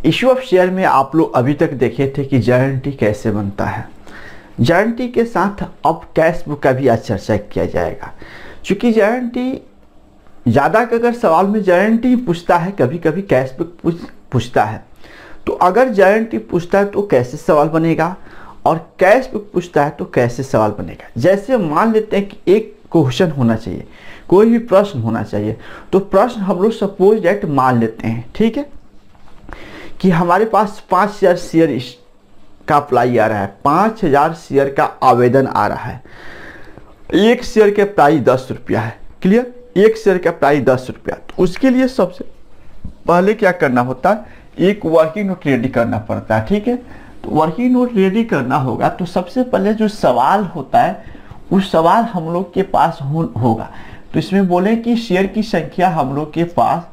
Issue of share में आप लोग अभी तक देखे थे कि गारंटी कैसे बनता है। गारंटी के साथ अब कैश बुक का भी आज चर्चा किया जाएगा, क्योंकि गारंटी ज़्यादा अगर सवाल में गारंटी पूछता है, कभी कभी कैश बुक पूछता है। तो अगर गारंटी पूछता है तो कैसे सवाल बनेगा, और कैश बुक पूछता है तो कैसे सवाल बनेगा। जैसे मान लेते हैं कि एक क्वेश्चन होना चाहिए, कोई भी प्रश्न होना चाहिए, तो प्रश्न हम लोग सपोज डेट मान लेते हैं, ठीक है, कि हमारे पास 5000 शेयर का अप्लाई आ रहा है, 5000 शेयर का आवेदन आ रहा है। एक शेयर के प्राइस 10 रुपया है, क्लियर, एक शेयर का प्राइस 10 रुपया। तो उसके लिए सबसे पहले क्या करना होता है, एक वर्किंग नोट रेडी करना पड़ता है, ठीक है। तो वर्किंग नोट रेडी करना होगा तो सबसे पहले जो सवाल होता है उस सवाल हम लोग के पास होगा। तो इसमें बोले कि शेयर की संख्या हम लोग के पास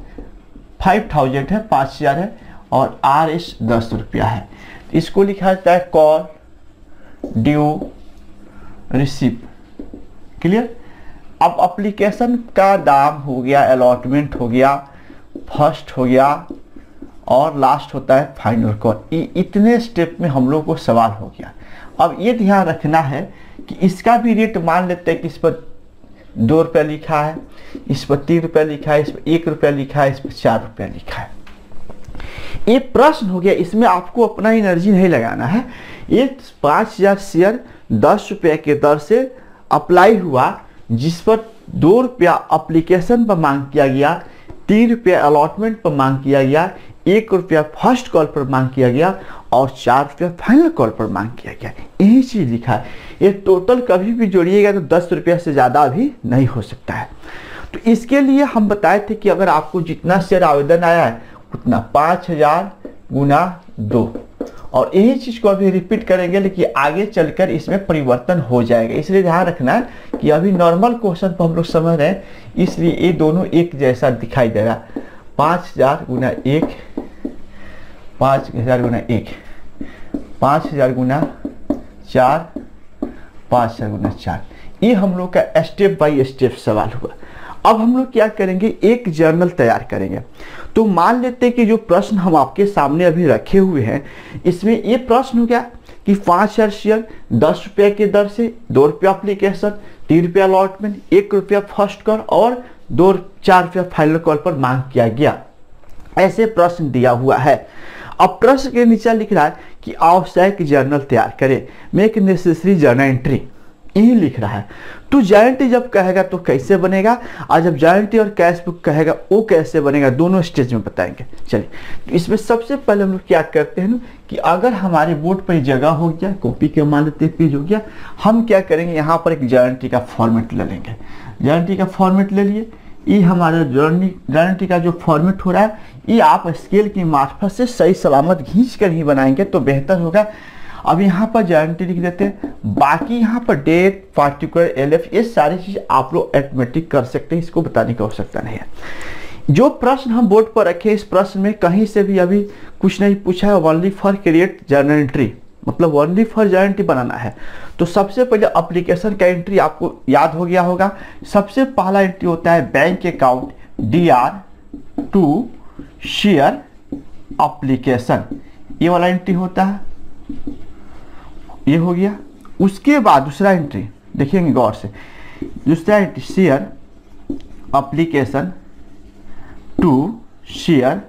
5000 है, 5000 है, और RS 10 रुपया है। इसको लिखा जाता है कॉल ड्यू रिसीव, क्लियर। अब एप्लीकेशन का दाम हो गया, अलॉटमेंट हो गया, फर्स्ट हो गया, और लास्ट होता है फाइनल कॉल। इतने स्टेप में हम लोग को सवाल हो गया। अब ये ध्यान रखना है कि इसका भी रेट मान लेते हैं कि इस पर 2 रुपया लिखा है, इस पर 3 रुपया लिखा है, इस पर 1 रुपया लिखा है, इस पर 4 रुपया लिखा है। ये प्रश्न हो गया, इसमें आपको अपना एनर्जी नहीं लगाना है। ये 5000 शेयर 10 रुपये के दर से अप्लाई हुआ, जिस पर 2 रुपया एप्लीकेशन पर मांग किया गया, 3 रुपया अलॉटमेंट पर मांग किया गया, 1 रुपया फर्स्ट कॉल पर मांग किया गया, और 4 रुपया फाइनल कॉल पर मांग किया गया। यही चीज लिखा है। ये टोटल कभी भी जोड़िएगा तो 10 रुपया से ज़्यादा भी नहीं हो सकता है। तो इसके लिए हम बताए थे कि अगर आपको जितना शेयर आवेदन आया है उतना 5000 गुना 2, और यही चीज को अभी रिपीट करेंगे, लेकिन आगे चलकर इसमें परिवर्तन हो जाएगा। इसलिए ध्यान रखना है कि अभी नॉर्मल क्वेश्चन पर हम लोग समझ रहे हैं, इसलिए ये दोनों एक जैसा दिखाई दे रहा। 5000 गुना 1, 5000 गुना 1, 5000 गुना 4, 5000 गुना 4। ये हम लोग का स्टेप बाय स्टेप सवाल हुआ। अब हम लोग क्या करेंगे, एक जर्नल तैयार करेंगे। तो मान लेते हैं कि जो प्रश्न हम आपके सामने अभी रखे हुए हैं, इसमें ये प्रश्न हो गया कि 5000 शेयर 10 रुपये के दर से, 2 रुपया एप्लीकेशन, 3 रुपया अलॉटमेंट, 1 रुपया फर्स्ट कॉल, और 4 रुपया फाइनल कॉल पर मांग किया गया। ऐसे प्रश्न दिया हुआ है। अब प्रश्न के नीचे लिख रहा है कि आवश्यक जर्नल तैयार करें, मेक नेसेसरी जर्नल एंट्री, यही लिख रहा है। तो गारंटी जब कहेगा तो कैसे बनेगा, और जब गारंटी और कैश बुक कहेगा वो कैसे बनेगा, दोनों स्टेज में बताएंगे। चलिए, तो इसमें सबसे पहले हम लोग क्या करते हैं ना कि अगर हमारे बोर्ड पर जगह हो गया, कॉपी के मान लेते पेज हो गया, हम क्या करेंगे, यहाँ पर एक गारंटी का फॉर्मेट ले लेंगे। गारंटी का फॉर्मेट ले लिए, ये हमारा गारंटी का जो फॉर्मेट हो रहा है, ये आप स्केल की मार्फत से सही सलामत खींच कर ही बनाएंगे तो बेहतर होगा। अब यहाँ पर गारंटी लिख देते हैं, बाकी यहाँ पर डेट, पार्टिकुलर, LF, ये सारी चीज आप लोग ऑटोमेटिक कर सकते हैं, इसको बताने की आवश्यकता नहीं है। जो प्रश्न हम बोर्ड पर रखे, इस प्रश्न में कहीं से भी अभी कुछ नहीं पूछा है। Only for create journal entry, मतलब ओनली फॉर गारंटी बनाना है। तो सबसे पहले एप्लीकेशन का एंट्री आपको याद हो गया होगा। सबसे पहला एंट्री होता है bank account DR to share application, ये वाला एंट्री होता है, ये हो गया। उसके बाद दूसरा एंट्री देखेंगे गौर से, दूसरा entry share application to share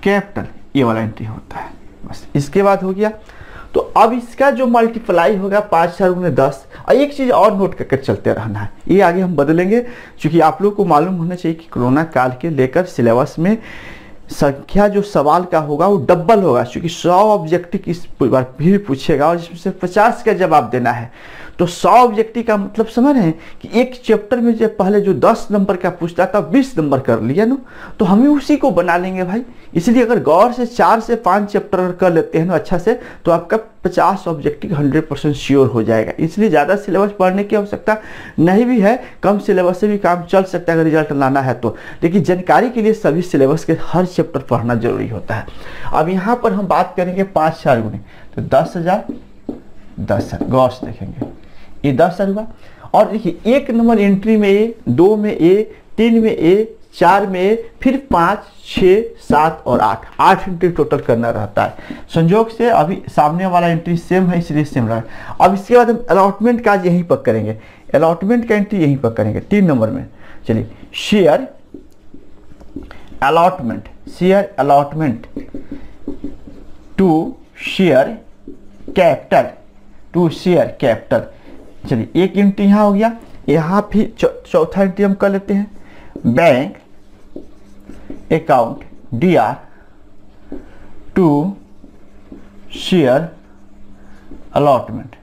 capital, ये वाला एंट्री होता है। बस इसके बाद हो गया। तो अब इसका जो मल्टीप्लाई होगा 5000 गुने 10। और एक चीज और नोट करके चलते रहना है, ये आगे हम बदलेंगे, क्योंकि आप लोग को मालूम होना चाहिए कि कोरोना काल के लेकर सिलेबस में संख्या जो सवाल का होगा वो डबल होगा, क्योंकि 100 ऑब्जेक्टिव इस बार भी पूछेगा और जिसमें से 50 का जवाब देना है। तो 100 ऑब्जेक्टिव का मतलब समझ रहे हैं कि एक चैप्टर में जब पहले जो 10 नंबर का पूछता था 20 नंबर कर लिया ना, तो हमें उसी को बना लेंगे भाई। इसलिए अगर गौर से 4 से 5 चैप्टर कर लेते हैं ना अच्छा से, तो आपका 50 ऑब्जेक्टिव 100% श्योर हो जाएगा। इसलिए ज़्यादा सिलेबस पढ़ने की आवश्यकता नहीं भी है, कम सिलेबस से भी काम चल सकता है अगर रिजल्ट लाना है तो। लेकिन जानकारी के लिए सभी सिलेबस के हर चैप्टर पढ़ना जरूरी होता है। अब यहाँ पर हम बात करेंगे 5000 गुने, तो 10,000 10,000, गौर से देखेंगे ये 10,000 हुआ। और देखिए 1 नंबर एंट्री में ए, 2 में ए, 3 में ए, 4 में फिर 5, 6, 7 और 8 एंट्री टोटल करना रहता है। संयोग से अभी सामने वाला एंट्री सेम है इसलिए सेम रहा है। अब इसके बाद हम अलॉटमेंट का यहीं पर करेंगे, अलॉटमेंट का एंट्री यहीं पर करेंगे 3 नंबर में। चलिए share allotment, share allotment to share capital, to share capital. चलिए एक एंट्री यहाँ हो गया, यहाँ फिर चौथा एंट्री हम कर लेते हैं, bank account DR to share allotment,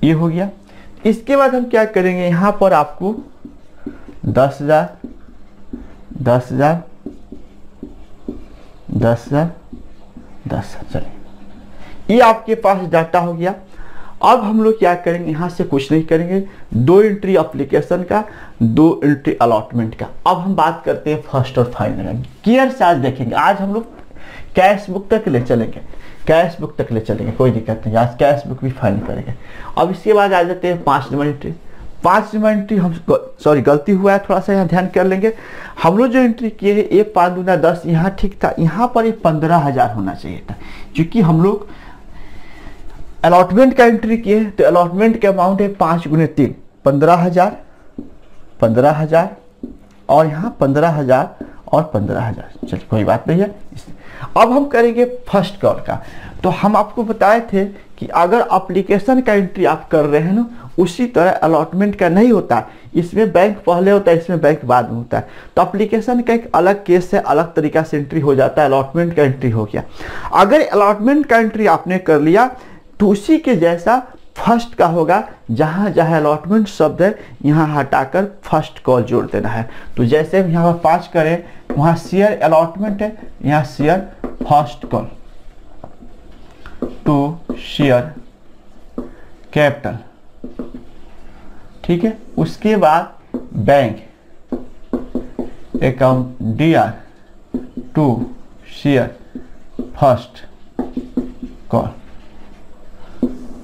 ये हो गया। इसके बाद हम क्या करेंगे, यहाँ पर आपको 10,000 10,000 10,000 10,000, चलिए ये आपके पास डाटा हो गया। अब हम लोग क्या करेंगे, यहाँ से कुछ नहीं करेंगे, 2 एंट्री एप्लीकेशन का, 2 एंट्री अलॉटमेंट का। अब हम बात करते हैं फर्स्ट और फाइनल केयर से। आज देखेंगे, आज हम लोग कैश बुक तक ले चलेंगे, कैश बुक तक ले चलेंगे, कोई दिक्कत नहीं, आज कैश बुक भी फाइनल करेंगे। अब इसके बाद आ जाते हैं 5 नंबर एंट्री। 5 नंबर एंट्री हम सॉरी गलती हुआ है, थोड़ा सा यहाँ ध्यान कर लेंगे। हम लोग जो एंट्री किए हैं 1 5 दूना 10, यहाँ ठीक था, यहाँ पर ये 15,000 होना चाहिए था, क्योंकि हम लोग अलॉटमेंट का एंट्री किए तो अलॉटमेंट का अमाउंट है 5 × 3 15,000 15,000 और यहाँ 15,000 और 15,000। चलिए कोई बात नहीं है। अब हम करेंगे फर्स्ट कॉल का। तो हम आपको बताए थे कि अगर एप्लीकेशन का एंट्री आप कर रहे हैं ना, उसी तरह अलॉटमेंट का नहीं होता, इसमें बैंक पहले होता है, इसमें बैंक बाद में होता है। तो एप्लीकेशन का एक अलग केस है, अलग तरीका से एंट्री हो जाता है, अलॉटमेंट का एंट्री हो गया। अगर अलॉटमेंट का एंट्री आपने कर लिया तो उसी के जैसा फर्स्ट का होगा, जहां जहां अलॉटमेंट शब्द है यहाँ हटाकर फर्स्ट कॉल जोड़ देना है। तो जैसे हम यहाँ पर 5 करें, वहां शेयर अलॉटमेंट है, यहाँ share first call to share capital, ठीक है। उसके बाद bank account DR to share first call,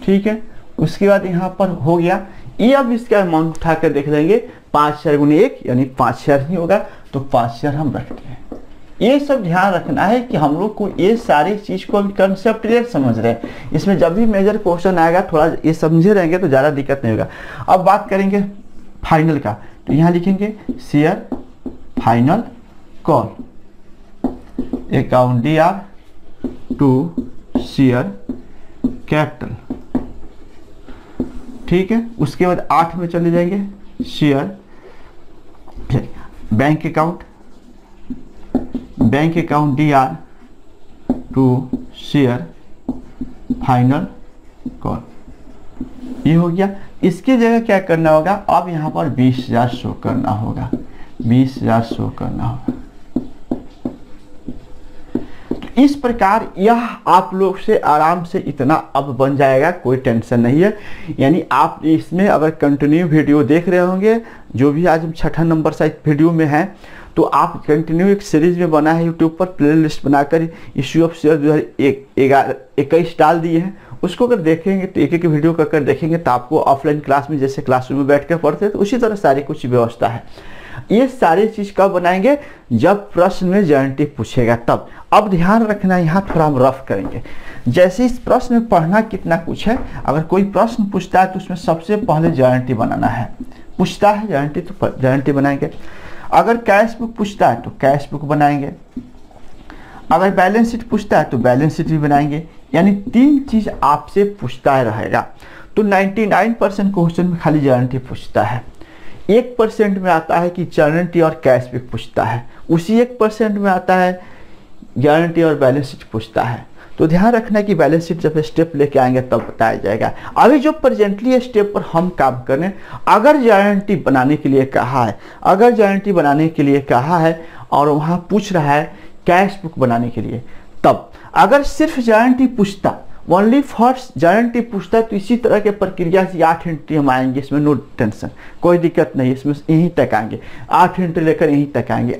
ठीक है। उसके बाद यहाँ पर हो गया ये। अब इसका अमाउंट उठा कर देख लेंगे, 5 शेयर × 1 यानी 5 शेयर ही होगा, तो 5 शेयर हम रखते हैं। ये सब ध्यान रखना है कि हम लोग को ये सारी चीज को कंसेप्ट क्लियर समझ रहे हैं। इसमें जब भी मेजर क्वेश्चन आएगा थोड़ा ये समझे रहेंगे तो ज़्यादा दिक्कत नहीं होगा। अब बात करेंगे फाइनल का, तो यहाँ लिखेंगे share final call account DR to share capital, ठीक है। उसके बाद 8 में चले जाएंगे, share bank account DR to share final call, ये हो गया। इसकी जगह क्या करना होगा, अब यहाँ पर 20,000 शो करना होगा, 20,000 शो करना होगा। इस प्रकार यह आप लोग से आराम से इतना अब बन जाएगा, कोई टेंशन नहीं है। यानी आप इसमें अगर कंटिन्यू वीडियो देख रहे होंगे, जो भी आज हम 6ठा नंबर साइज वीडियो में है, तो आप कंटिन्यू एक सीरीज में बना है यूट्यूब पर, प्लेलिस्ट बनाकर इश्यू ऑफ शेयर 2021 डाल दिए हैं। उसको अगर देखेंगे तो एक एक वीडियो कर देखेंगे तो आपको ऑफलाइन क्लास में जैसे क्लासरूम में बैठ कर पढ़ते हैं तो उसी तरह सारी कुछ व्यवस्था है। ये सारी चीज कब बनाएंगे, जब प्रश्न में गारंटी पूछेगा तब। अब ध्यान रखना, यहाँ थोड़ा हम रफ करेंगे। जैसे इस प्रश्न में पढ़ना कितना कुछ है, अगर कोई प्रश्न पूछता है तो उसमें सबसे पहले गारंटी बनाना है। पूछता है गारंटी तो गारंटी बनाएंगे। अगर कैश बुक पूछता है तो कैश बुक बनाएंगे। अगर बैलेंस शीट पूछता है तो बैलेंस शीट भी बनाएंगे। यानी 3 चीज आपसे पूछता रहेगा। तो 99% क्वेश्चन में खाली गारंटी पूछता है। 1% में आता है कि गारंटी और कैश बुक पूछता है। उसी 1% में आता है गारंटी और बैलेंस शीट पूछता है। तो ध्यान रखना कि बैलेंस शीट जब स्टेप लेके आएंगे तब बताया जाएगा। अभी जो प्रेजेंटली स्टेप पर हम काम कर रहे हैं, अगर गारंटी बनाने के लिए कहा है, अगर गारंटी बनाने के लिए कहा है और वहाँ पूछ रहा है कैश बुक बनाने के लिए, तब अगर सिर्फ गारंटी पूछता, ओनली फॉर गारंटी पूछता, तो इसी तरह के प्रक्रिया से 8 एंट्री हम आएंगे। इसमें नो टेंशन, कोई दिक्कत नहीं, इसमें यहीं तक आएंगे, 8 एंट्री लेकर यहीं तक आएंगे।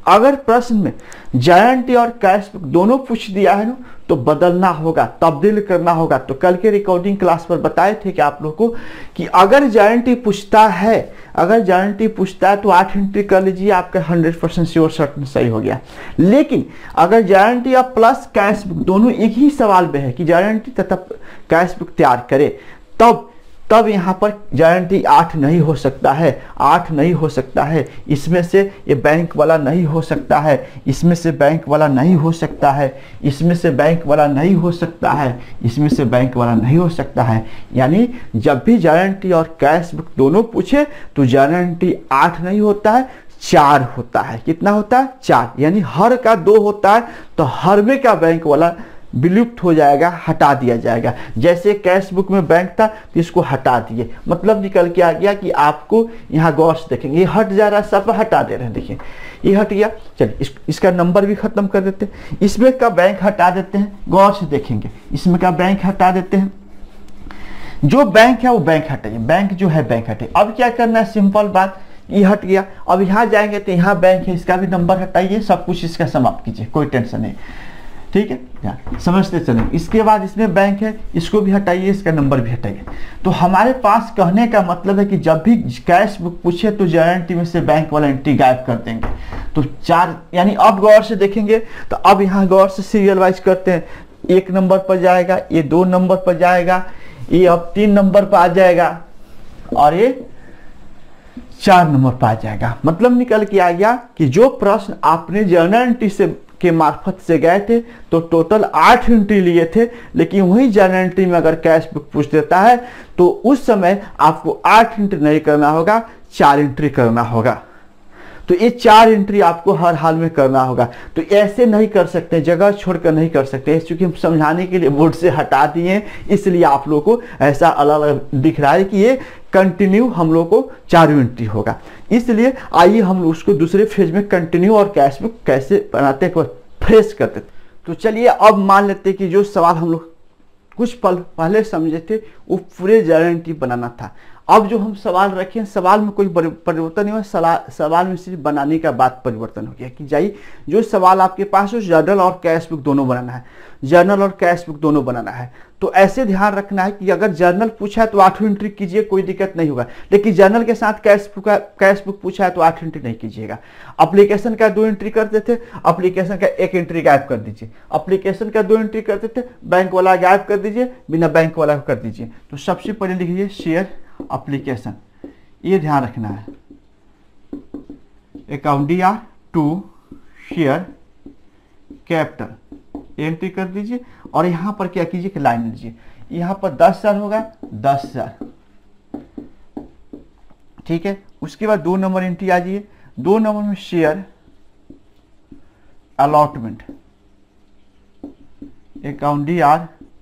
अगर प्रश्न में गारंटी और कैश बुक दोनों पूछ दिया है ना तो बदलना होगा, तब्दील करना होगा। तो कल के रिकॉर्डिंग क्लास पर बताए थे कि आप लोग को कि अगर गारंटी पूछता है, अगर गारंटी पूछता है तो 8 एंट्री कर लीजिए, आपका 100% श्योर सर्टन सही हो गया। लेकिन अगर गारंटी और प्लस कैश बुक दोनों एक ही सवाल में है कि गारंटी तथा कैश बुक तैयार करे, तब यहाँ पर गारंटी 8 नहीं हो सकता है, 8 नहीं हो सकता है, इसमें से ये बैंक वाला नहीं हो सकता है, इसमें से बैंक वाला नहीं हो सकता है, इसमें से बैंक वाला नहीं हो सकता है, इसमें से बैंक वाला नहीं हो सकता है। यानी जब भी गारंटी और कैश बुक दोनों पूछे तो गारंटी 8 नहीं होता है, 4 होता है। कितना होता है? 4। यानी हर का 2 होता है तो हर में का बैंक वाला विलुप्त हो जाएगा, हटा दिया जाएगा। जैसे कैश बुक में बैंक था तो इसको हटा दिए, मतलब निकल के आ गया कि आपको यहाँ गौर से देखेंगे ये हट जा रहा है, सब हटा दे रहे हैं। देखिए ये हट गया, चलिए इसका नंबर भी खत्म कर देते हैं। इसमें का बैंक हटा देते हैं, गौर से देखेंगे इसमें का बैंक हटा देते हैं। जो बैंक है वो बैंक हटाइए, बैंक जो है बैंक हटाइए। अब क्या करना है, सिंपल बात, ये हट गया। अब यहाँ जाएंगे तो यहाँ बैंक है, इसका भी नंबर हटाइए, सब कुछ इसका समाप्त कीजिए, कोई टेंशन नहीं। ठीक है, समझते चलें। इसके बाद इसमें बैंक है, इसको भी हटाइए, इसका नंबर भी हटाइए। तो हमारे पास कहने का मतलब है कि जब भी कैश बुक पूछे तो गारंटी में से बैंक वाला एंट्री गायब कर देंगे। तो 4, यानी अब गौर से देखेंगे तो अब यहाँ गौर से सीरियल वाइज करते हैं। 1 नंबर पर जाएगा, ये 2 नंबर पर जाएगा, ये अब 3 नंबर पर आ जाएगा और ये 4 नंबर पर आ जाएगा। मतलब निकल के आ गया कि जो प्रश्न आपने जर्नल एंट्री से के मार्फत से गए थे तो टोटल 8 एंट्री लिए थे, लेकिन वही जर्नल एंट्री में अगर कैश बुक पूछ देता है तो उस समय आपको 8 एंट्री नहीं करना होगा, 4 एंट्री करना होगा। तो ये 4 एंट्री आपको हर हाल में करना होगा। तो ऐसे नहीं कर सकते, जगह छोड़कर नहीं कर सकते, क्योंकि हम समझाने के लिए बोर्ड से हटा दिए, इसलिए आप लोगों को ऐसा अलग अलग दिख रहा है कि ये कंटिन्यू हम लोग को 4 एंट्री होगा। इसलिए आइए हम उसको दूसरे फेज में कंटिन्यू और कैश बुक कैसे बनाते हैं फ्रेश करते। तो चलिए अब मान लेते हैं कि जो सवाल हम लोग कुछ पल पहले समझे थे वो पूरे गारंटी बनाना था। अब जो हम सवाल रखे, सवाल में कोई परिवर्तन नहीं हुआ, सवाल में सिर्फ बनाने का बात परिवर्तन हो गया कि जाइए जो सवाल आपके पास हो जर्नल और कैश बुक दोनों बनाना है, जर्नल और कैश बुक दोनों बनाना है। तो ऐसे ध्यान रखना है कि अगर जर्नल पूछा है तो 8 एंट्री कीजिए, कोई दिक्कत नहीं होगा। लेकिन जर्नल के साथ कैश बुक पूछा है तो 8 एंट्री नहीं कीजिएगा। एप्लीकेशन का 2 एंट्री करते थे, एप्लीकेशन का 1 एंट्री गायब कर दीजिए। एप्लीकेशन का 2 एंट्री करते थे, बैंक वाला गायब कर दीजिए, बिना बैंक वाला कर दीजिए। तो सबसे पहले लिखिए शेयर एप्लीकेशन, ये ध्यान रखना है। Account DR to share capital entry कर दीजिए और यहां पर क्या कीजिए कि लाइन लीजिए। यहां पर 10,000 होगा, 10,000, ठीक है। उसके बाद 2 नंबर एंट्री आ जाइए। 2 नंबर में share allotment, account DR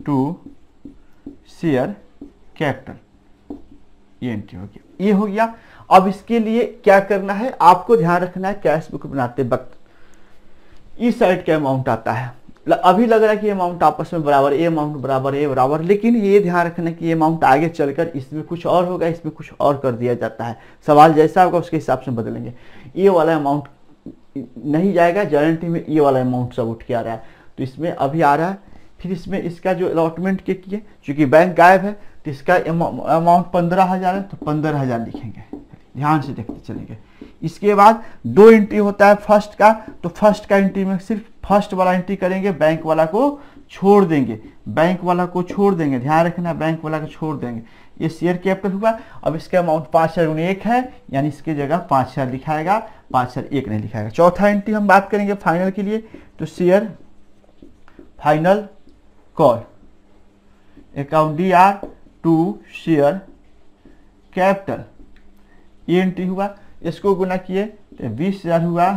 to share capital, ये एंट्री हो गया, ये हो गया। अब इसके लिए क्या करना है, आपको ध्यान रखना है कैश बुक बनाते वक्त इस साइड का अमाउंट आता है। अभी लग रहा है कि अमाउंट आपस में बराबर, ये अमाउंट बराबर, ये बराबर, लेकिन ये ध्यान रखना कि ये अमाउंट आगे चलकर इसमें कुछ और होगा, इसमें कुछ और कर दिया जाता है। सवाल जैसा होगा उसके हिसाब से बदलेंगे। ये वाला अमाउंट नहीं जाएगा गारंटी में, ये वाला अमाउंट सब उठ के आ रहा है तो इसमें अभी आ रहा है। फिर इसमें इसका जो अलॉटमेंट के किए, चूंकि बैंक गायब है तो इसका अमाउंट 15,000 है तो 15,000 लिखेंगे, ध्यान से देखते चलेंगे। इसके बाद 2 एंट्री होता है फर्स्ट का, तो फर्स्ट का एंट्री में सिर्फ फर्स्ट वाला एंट्री करेंगे, बैंक वाला को छोड़ देंगे, बैंक वाला को छोड़ देंगे, ध्यान रखना बैंक वाला को छोड़ देंगे। ये शेयर कैपिटल हुआ। अब इसका अमाउंट 5,001 है, यानी इसकी जगह 5,000 लिखाएगा, 5,001 नहीं लिखाएगा। चौथा एंट्री हम बात करेंगे फाइनल के लिए, तो share final call, account DR to share capital, ये एंट्री हुआ। इसको गुना किए तो 20,000 हुआ,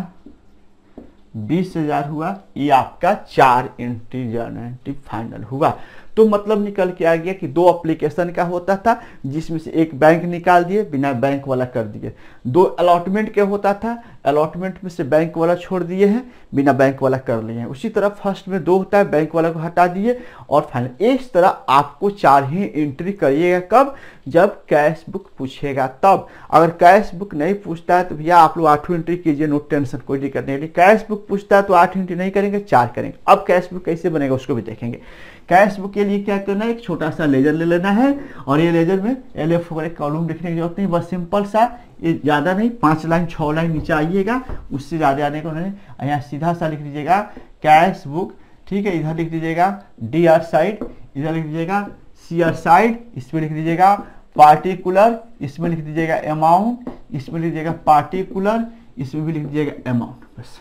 20,000 हुआ। ये आपका 4 एंट्री जर्नल एंट्री फाइनल हुआ। तो मतलब निकल के आ गया कि दो एप्लीकेशन का होता था, जिसमें से एक बैंक निकाल दिए, बिना बैंक वाला कर दिए। दो अलॉटमेंट के होता था, अलॉटमेंट में से बैंक वाला छोड़ दिए हैं, बिना बैंक वाला कर लिए हैं। उसी तरह फर्स्ट में दो होता है, बैंक वाला को हटा दिए और फाइनल। इस तरह आपको 4 ही एंट्री करिएगा। कब? जब कैश बुक पूछेगा तब। अगर कैश बुक नहीं पूछता है तो भैया आप लोग 8 एंट्री कीजिए, नो टेंशन, कोई दिक्कत नहीं। कैश बुक पूछता है तो 8 एंट्री नहीं करेंगे, 4 करेंगे। अब कैश बुक कैसे बनेगा उसको भी देखेंगे। कैश बुक के लिए क्या करना है, एक छोटा सा लेजर ले लेना है और ये लेजर में LF वगैरह कॉलम लिखने की जरूरत नहीं, बस सिंपल सा, ये ज़्यादा नहीं, 5 लाइन 6 लाइन नीचे आइएगा, उससे ज़्यादा आने को नहीं। यहाँ सीधा सा लिख दीजिएगा कैश बुक, ठीक है। इधर लिख दीजिएगा DR साइड, इधर लिख दीजिएगा CR साइड, इसमें लिख दीजिएगा पार्टिकुलर, इसमें लिख दीजिएगा अमाउंट, इसमें लिख दीजिएगा पार्टिकुलर, इसमें भी लिख दीजिएगा अमाउंट। बस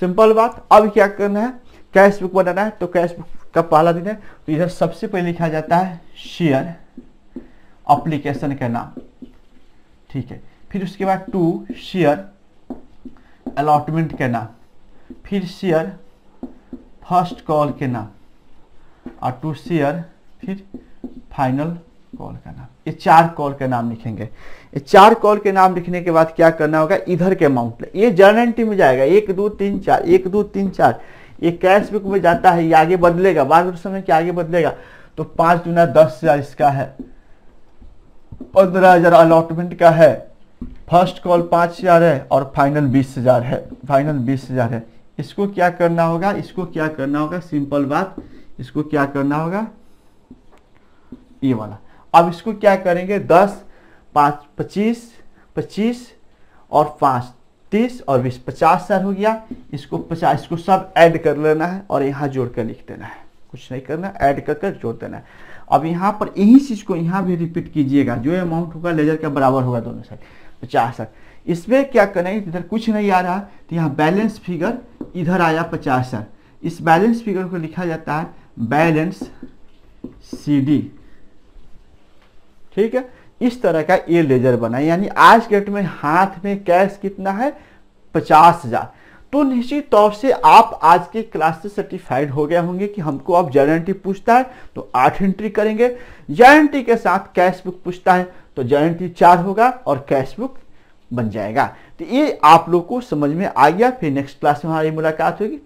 सिंपल बात। अब क्या करना है, कैश बुक बनाना है। तो कैश बुक का पहला दिन है, तो इधर सबसे पहले लिखा जाता है शेयर एप्लीकेशन का नाम, ठीक है। फिर उसके बाद टू शेयर अलॉटमेंट के नाम, फिर शेयर फर्स्ट कॉल के नाम और टू शेयर फिर फाइनल कॉल का नाम। ये 4 कॉल के नाम लिखेंगे। ये 4 कॉल के नाम लिखने के बाद क्या करना होगा, इधर के अमाउंट, ये जर्नल एंट्री में जाएगा 1 2 3 4, 1 2 3 4। ये कैश बुक में जाता है, ये आगे बदलेगा, बाद में समय क्या आगे बदलेगा। तो 5 दूना 10,000 इसका है, 15,000 अलॉटमेंट का है, फर्स्ट कॉल 5,000 है और फाइनल 20,000 है, फाइनल 20,000 है। इसको क्या करना होगा, इसको क्या करना होगा, सिंपल बात, इसको क्या करना होगा, ये वाला। अब इसको क्या करेंगे, 10 5 25 25 और 5 30 और 20, 50,000 हो गया। इसको 50, इसको सब ऐड कर लेना है और यहाँ जोड़ कर लिख देना है, कुछ नहीं करना, ऐड कर जोड़ देना है। अब यहाँ पर यही चीज को यहाँ भी रिपीट कीजिएगा, जो अमाउंट होगा लेजर के बराबर होगा दोनों साइड, 50,000। इसमें क्या करेंगे, इधर कुछ नहीं आ रहा तो यहाँ बैलेंस फिगर इधर आया 50,000, इस बैलेंस फिगर को लिखा जाता है बैलेंस CD, ठीक है। इस तरह का ये लेजर बना, यानी आज के डेट में हाथ में कैश कितना है, 50,000। तो निश्चित तौर से आप आज के क्लास से सर्टिफाइड हो गए होंगे कि हमको अब जर्नल एंट्री पूछता है तो 8 एंट्री करेंगे, जर्नल एंट्री के साथ कैश बुक पूछता है तो जर्नल एंट्री 4 होगा और कैश बुक बन जाएगा। तो ये आप लोग को समझ में आ गया। फिर नेक्स्ट क्लास में हमारी मुलाकात होगी।